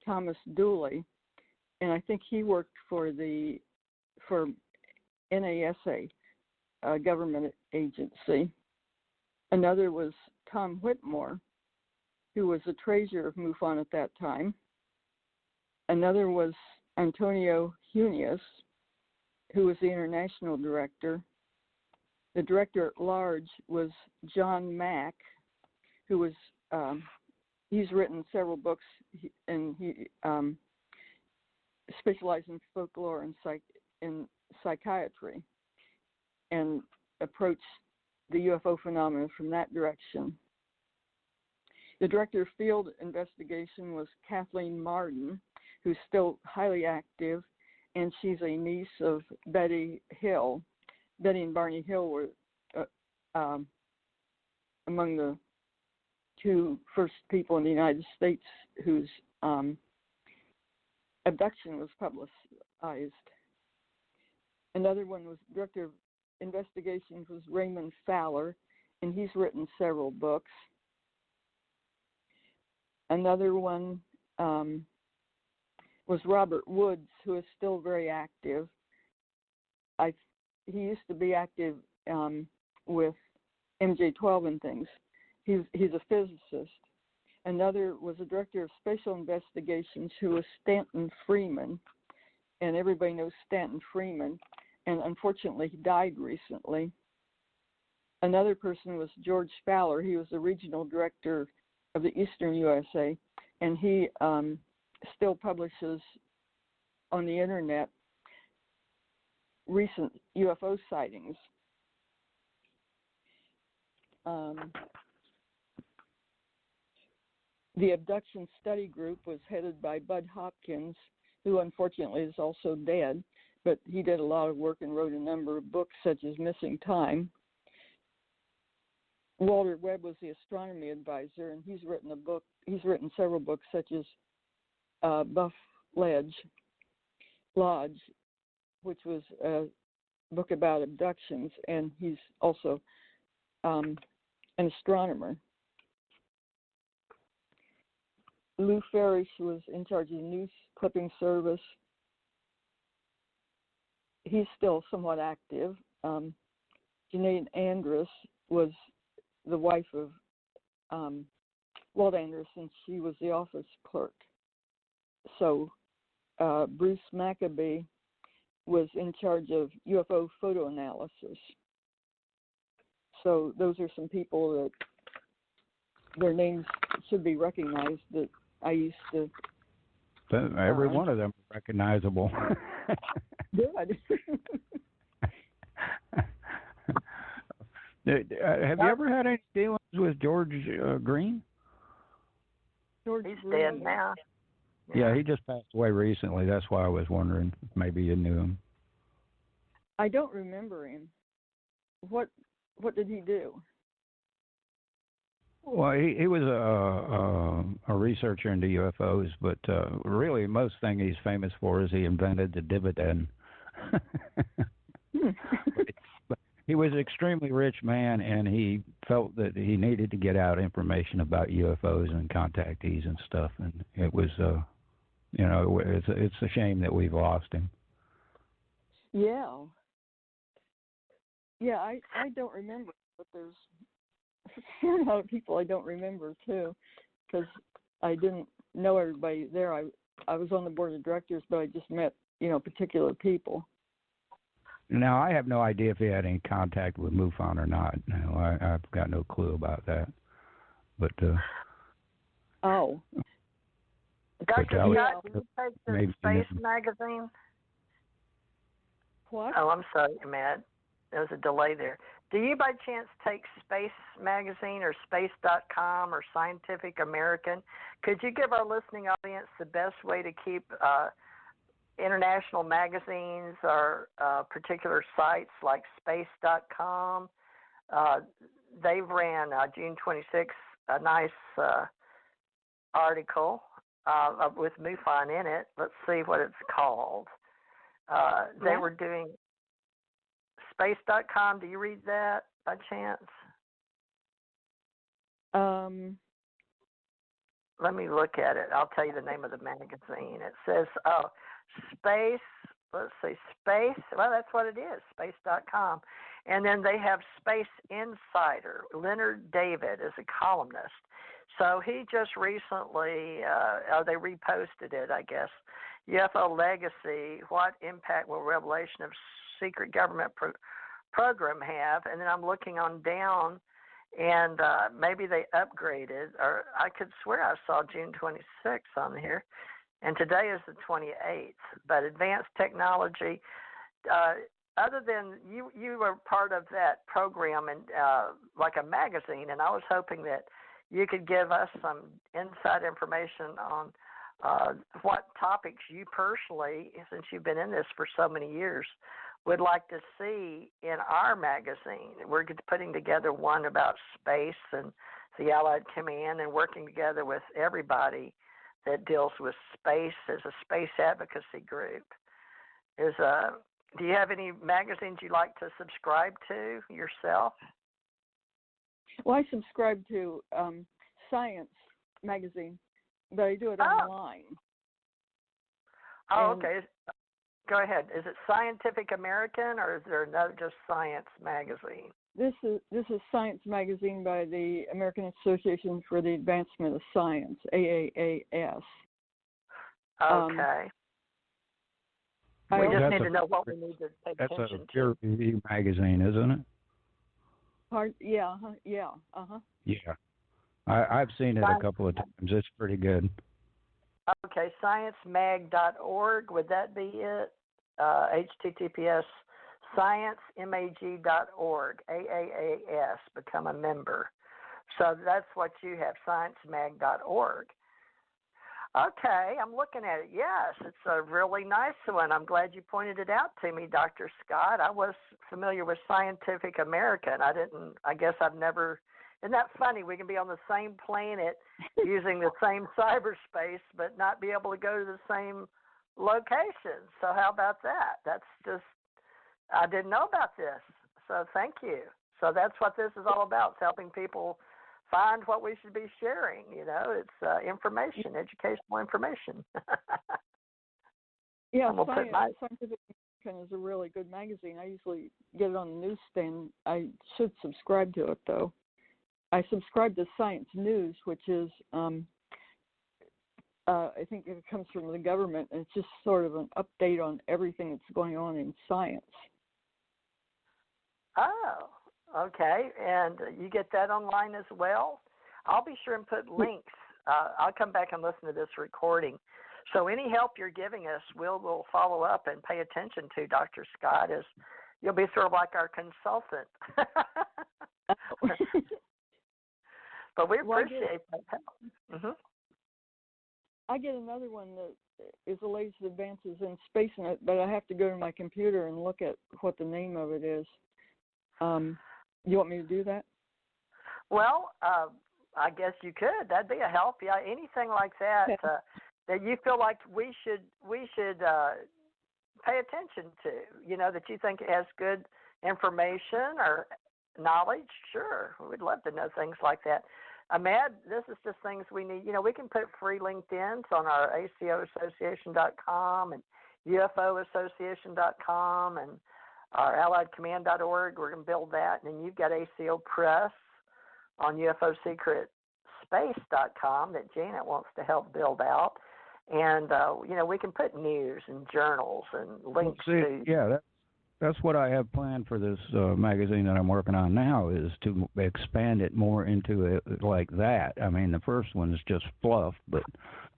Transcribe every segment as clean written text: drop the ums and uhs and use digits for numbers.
Thomas Dooley, and I think he worked for NASA, a government agency. Another was Tom Whitmore, who was the treasurer of MUFON at that time. Another was Antonio Hunius, who was the international director. The director at large was John Mack, who was he's written several books, and he specialized in folklore and psychiatry, and approached the UFO phenomena from that direction. The director of field investigation was Kathleen Marden, who's still highly active, and she's a niece of Betty Hill. Betty and Barney Hill were among the two first people in the United States whose abduction was publicized. Another one was director of investigations was Raymond Fowler, and he's written several books. Another one was Robert Woods, who is still very active. He used to be active with MJ-12 and things. He's a physicist. Another was a director of special investigations who was Stanton Freeman, and everybody knows Stanton Freeman, and unfortunately he died recently. Another person was George Fowler. He was the regional director of the Eastern USA, and he still publishes on the internet recent UFO sightings. The abduction study group was headed by Bud Hopkins, who unfortunately is also dead, but he did a lot of work and wrote a number of books such as Missing Time. Walter Webb was the astronomy advisor, and he's written several books such as Buff Lodge, which was a book about abductions, and he's also an astronomer. Lou Farish was in charge of the news clipping service. He's still somewhat active. Janae Andrus was the wife of Walt Andrus, and she was the office clerk. So Bruce Maccabee was in charge of UFO photo analysis. So those are some people that their names should be recognized that I used to. Every one of them is recognizable. Good. Have you ever had any dealings with George Green? He's dead now. Yeah, he just passed away recently. That's why I was wondering if maybe you knew him. I don't remember him. What did he do? Well, he was a researcher into UFOs, but really most thing he's famous for is he invented the dividend. He was an extremely rich man, and he felt that he needed to get out information about UFOs and contactees and stuff. And it was, it's a shame that we've lost him. Yeah. Yeah, I don't remember, but there's a lot of people I don't remember too, because I didn't know everybody there. I was on the board of directors, but I just met particular people. Now, I have no idea if he had any contact with MUFON or not. No, I've got no clue about that. But Dr. Scott, did you take the Space magazine? What? Oh, I'm sorry, Matt. There was a delay there. Do you by chance take Space magazine or Space.com or Scientific American? Could you give our listening audience the best way to keep international magazines or particular sites like Space.com? They ran June 26th a nice article with MUFON in it. Let's see what it's called. They were doing Space.com. Do you read that by chance? let me look at it. I'll tell you the name of the magazine. It says, Space, let's see, Space, well, that's what it is, space.com. And then they have Space Insider. Leonard David is a columnist. So he just recently, they reposted it, I guess. UFO Legacy, what impact will revelation of secret government program have? And then I'm looking on down, and maybe they upgraded, or I could swear I saw June 26th on here, and today is the 28th. But advanced technology, other than you were part of that program and like a magazine, and I was hoping that you could give us some inside information on what topics you personally, since you've been in this for so many years, would like to see in our magazine. We're putting together one about space and the Allied Command and working together with everybody that deals with space as a space advocacy group. Do you have any magazines you'd like to subscribe to yourself? Well, I subscribe to Science magazine, but I do it online. Oh, okay. Go ahead. Is it Scientific American, or is there another just Science magazine? This is Science magazine by the American Association for the Advancement of Science, AAAS. Okay. We just need to know what we need to pay attention to. That's a peer review magazine, isn't it? Yeah. Yeah. I've seen it a couple of times. It's pretty good. Okay, sciencemag.org, would that be it? HTTPS sciencemag.org, AAAS, become a member. So that's what you have, sciencemag.org. Okay, I'm looking at it. Yes, it's a really nice one. I'm glad you pointed it out to me, Dr. Scott. I was familiar with Scientific American. I guess I've never. Isn't that funny? We can be on the same planet using the same cyberspace, but not be able to go to the same location. So how about that? That's just, I didn't know about this. So thank you. So that's what this is all about, it's helping people find what we should be sharing. It's information, educational information. Yeah, Scientific American is a really good magazine. I usually get it on the newsstand. I should subscribe to it, though. I subscribe to Science News, which is, I think it comes from the government, and it's just sort of an update on everything that's going on in science. Oh, okay. And you get that online as well? I'll be sure and put links. I'll come back and listen to this recording. So any help you're giving us, we'll follow up and pay attention to, Dr. Scott, as you'll be sort of like our consultant. But we appreciate that help. Mm-hmm. I get another one that is the latest advances in space, but I have to go to my computer and look at what the name of it is. You want me to do that? Well, I guess you could. That'd be a help. Yeah, anything like that that you feel like we should pay attention to. That you think has good information or knowledge. Sure, we'd love to know things like that. Ahmed, this is just things we need. We can put free LinkedIn's on our ACOassociation.com and UFOassociation.com and our AlliedCommand.org. We're going to build that. And then you've got ACO Press on UFOSecretSpace.com that Janet wants to help build out. And, we can put news and journals and links to. Yeah, that's what I have planned for this magazine that I'm working on now, is to expand it more into it like that. I mean, the first one is just fluff, but,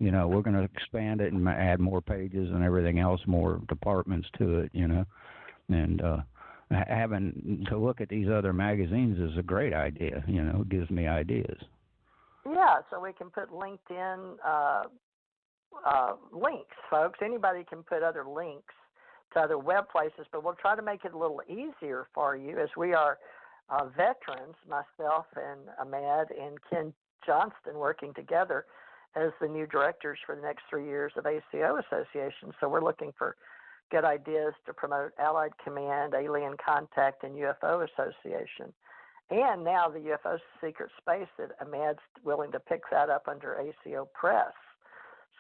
we're going to expand it and add more pages and everything else, more departments to it, And having to look at these other magazines is a great idea, it gives me ideas. Yeah, so we can put LinkedIn links, folks. Anybody can put other links to other web places, but we'll try to make it a little easier for you, as we are veterans, myself and Ahmed and Ken Johnston, working together as the new directors for the next 3 years of ACO Association. So we're looking for good ideas to promote Allied Command, Alien Contact, and UFO Association. and now the UFO Secret Space that Ahmad's willing to pick that up under ACO Press.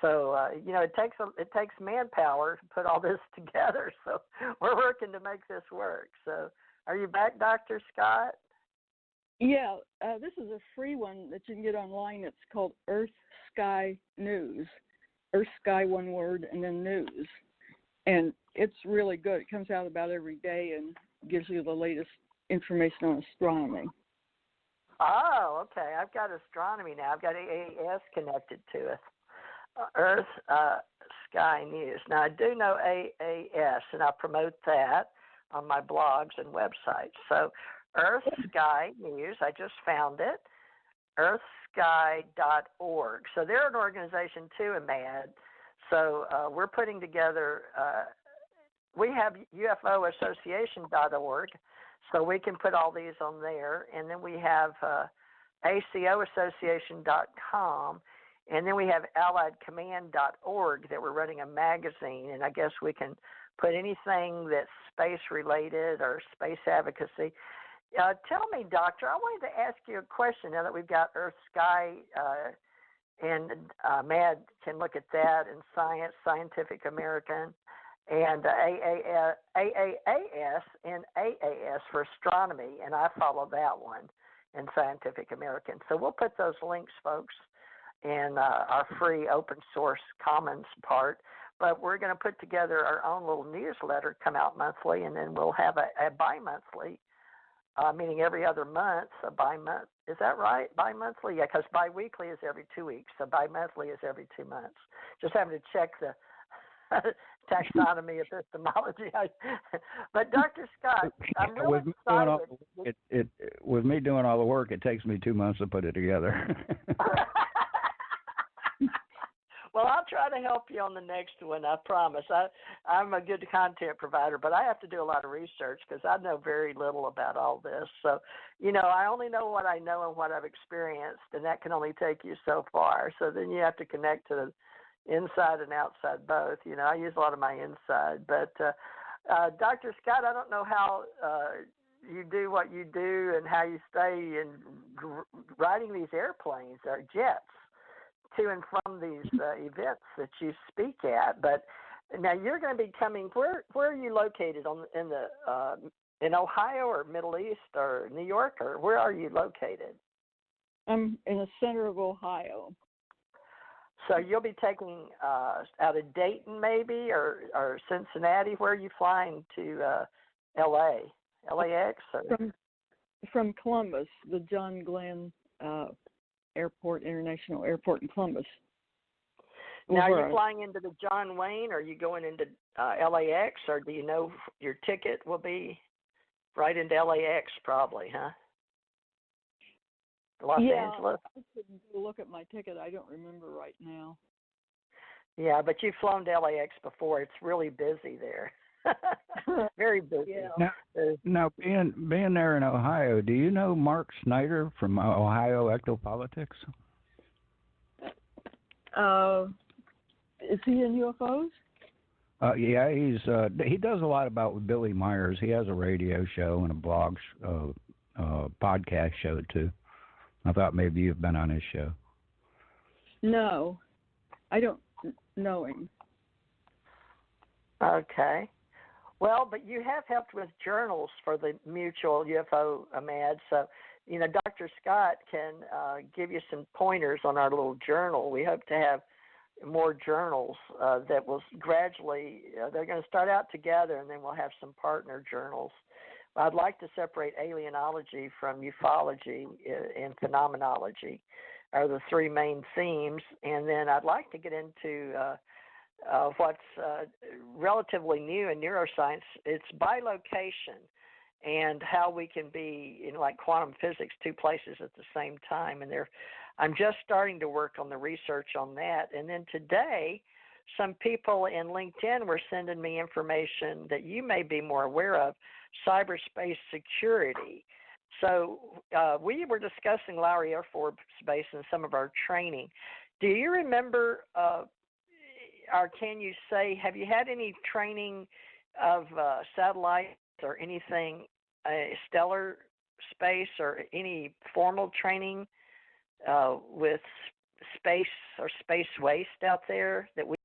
So it takes manpower to put all this together. So we're working to make this work. So are you back, Dr. Scott? Yeah, this is a free one that you can get online. It's called Earth Sky News. Earth Sky, one word, and then news. And it's really good. It comes out about every day and gives you the latest information on astronomy. Oh, okay. I've got astronomy now. I've got AAS connected to it. Earth Sky News. Now, I do know AAS, and I promote that on my blogs and websites. So, Earth Sky News, I just found it, earthsky.org. So, they're an organization too, Ahmad. So, we're putting together, we have UFOassociation.org, so we can put all these on there. And then we have ACOassociation.com. And then we have alliedcommand.org that we're running a magazine, and I guess we can put anything that's space-related or space advocacy. Tell me, Doctor, I wanted to ask you a question now that we've got Earth Sky, and Mad can look at that, and Science, Scientific American, and AAS and AAS for astronomy, and I follow that one, and Scientific American. So we'll put those links, folks, in our free open source commons part, but we're going to put together our own little newsletter, come out monthly, and then we'll have a bi-monthly, meaning every other month, a bi-month. Is that right? Bi-monthly? Yeah, because bi-weekly is every 2 weeks, so bi-monthly is every 2 months. Just having to check the taxonomy, epistemology. But Dr. Scott, I'm really excited. With me doing all the work, it takes me 2 months to put it together. Well, I'll try to help you on the next one, I promise. I'm a good content provider, but I have to do a lot of research because I know very little about all this. So, I only know what I know and what I've experienced, and that can only take you so far. So then you have to connect to the inside and outside both. I use a lot of my inside. But, Dr. Scott, I don't know how you do what you do and how you stay in riding these airplanes or jets to and from these events that you speak at, but now you're going to be coming. Where are you located? In Ohio or Middle East or New York, or where are you located? I'm in the center of Ohio. So you'll be taking out of Dayton, maybe, or Cincinnati. Where are you flying to? LAX? Or? From Columbus, the John Glenn International Airport in Columbus. Now, are you flying into the John Wayne, or are you going into LAX, or do you know your ticket will be right into LAX probably, huh? Los Angeles? I should look at my ticket. I don't remember right now. Yeah, but you've flown to LAX before. It's really busy there. Very busy. Yeah. Now, being there in Ohio, do you know Mark Snyder from Ohio Ectopolitics? Is he in UFOs? Yeah, he does a lot about Billy Myers. He has a radio show and a blog, podcast show too. I thought maybe you've been on his show. No, I don't know him. Okay. Well, but you have helped with journals for the Mutual UFO Ahmad, so Dr. Scott can give you some pointers on our little journal. We hope to have more journals that will gradually, they're going to start out together, and then we'll have some partner journals. I'd like to separate alienology from ufology and phenomenology are the three main themes, and then I'd like to get into what's relatively new in neuroscience. It's bilocation and how we can be in like quantum physics, two places at the same time. And I'm just starting to work on the research on that. And then today, some people in LinkedIn were sending me information that you may be more aware of, cyberspace security. So we were discussing Lowry Air Force Base in some of our training. Do you remember, or can you say, have you had any training of satellites or anything stellar space or any formal training with space or space waste out there that we